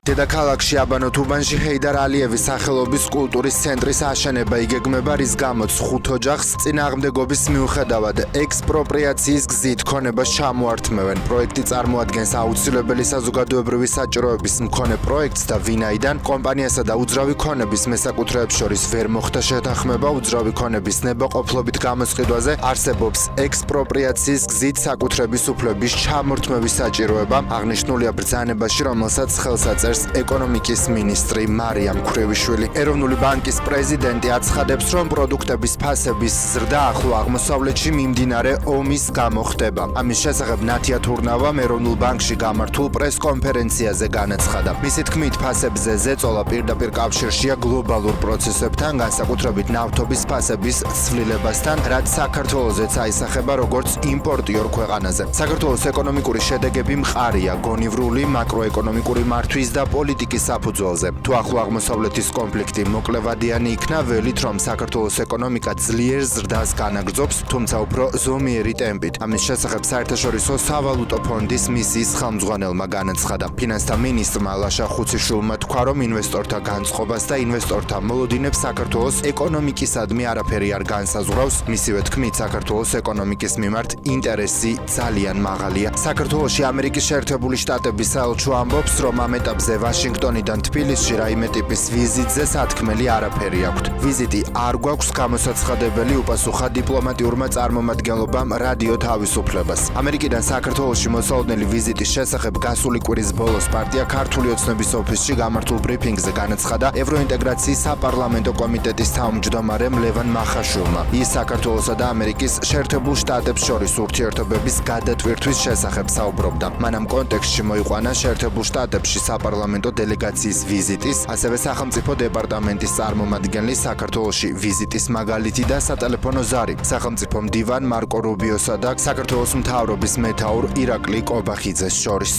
დედაქალაქში აბანო-თუბანში ჰეიდარ ალიევის სახელობის კულტურის ცენტრის აშენება იგეგმება, რის გამოც 5 ოჯახს წინააღმდეგობის მიუხედავად ექსპროპრიაციის გზით ქონებას ჩამოართმევენ. პროექტი წარმოადგენს აუცილებელი საზოგადოებრივი საჭიროების მქონე პროექტს და ვინაიდან კომპანიასა და უძრავი ქონების მესაკუთრეებს შორის ვერ მოხდა შეთანხმება უძრავი ქონების ნებაყოფლობით გამოსყიდვაზე, არსებობს ექსპროპრიაციის გზით საკუთრების უფლების ჩამორთმევის საჭიროება. აღნიშნულია ბრძანებაში, რომელსაც ხელს აწევს ეკონომიკის მინისტრი მარიამ ქურივიშვილი. ეროვნული ბანკის პრეზიდენტი აცხადებს, რომ პროდუქტების ფასების ზრდა ახლო აღმოსავლეთში მიმდინარე ომის გამო ხდება. ამის შესახებ ნათია თურნავამ ეროვნულ ბანკში გამართულ პრესკონფერენციაზე განაცხადა. მისი თქმით, ფასებზე ზეწოლა პირდაპირ კავშირშია გლობალურ პროცესებთან, განსაკუთრებით ნავთობის ფასების ცვლილებასთან, რაც საქართველოსაც აისახება როგორც იმპორტიორ ქვეყანაზე. საქართველოს ეკონომიკური შედეგები მყარია გონივრული მაკროეკონომიკური მართვის და პოლიტიკის საფუძველზე. თუ ახლო აღმოსავლეთის კონფლიქტი მოკლევადიანი იქნა, ველით რომ საქართველოს ეკონომიკა ძლიერ ზრდას განაგრძობს, თუმცა უფრო ზომიერი ტემპით. ამის შესახებ საერთაშორისო სავალუტო ფონდის მისიის ხელმძღვანელმა განაცხადა. ფინანსთა მინისტრმა ლაშა ხუციშვილმა თქვა, რომ ინვესტორთა განწყობას და ინვესტორთა მოლოდინებს საქართველოს ეკონომიკისადმი არაფერი არ განსაზღვრავს. მისივე თქმით, საქართველოს ეკონომიკის მიმართ ინტერესი ძალიან მაღალია. საქართველოში ამერიკის შეერთებული შტატების საელჩო ამბობს, რომ ამ ეტაპზე ვაშინგტონიდან თბილისში რაიმე ტიპის ვიზიტზე სათქმელი არაფერი აქვთ. ვიზიტი არ გვაქვს გამოსაცხადებელი, უპასუხა დიპლომატიურმა წარმომადგენლობამ რადიო თავისუფლებას. ამერიკიდან საქართველოში მოსალოდნელი ვიზიტის შესახებ გასული კვირის ბოლოს პარტია ქართული ოცნების ოფისში გამართულ ბრიფინგზე განაცხადა ევროინტეგრაციის საპარლამენტო კომიტეტის თავმჯდომარემ ლევან მახაშვილმა. ის საქართველოსა და ამერიკის შეერთებულ შტატებს შორის ურთიერთობების გადატვირთვის შესახებ საუბრობდა. მან ამ კონტექსტში მოიყვანა შეერთებულ შტატებში საპარლამენტო დელეგაციის ვიზიტის, ასევე სახელმწიფო დეპარტამენტის წარმომადგენლის საქართველოში ვიზიტის მაგალითი და სატელეფონო ზარი სახელმწიფო მდივან მარკო რუბიოსა და საქართველოს მთავრობის მეთაურ ირაკლი კობახიძეს შორის.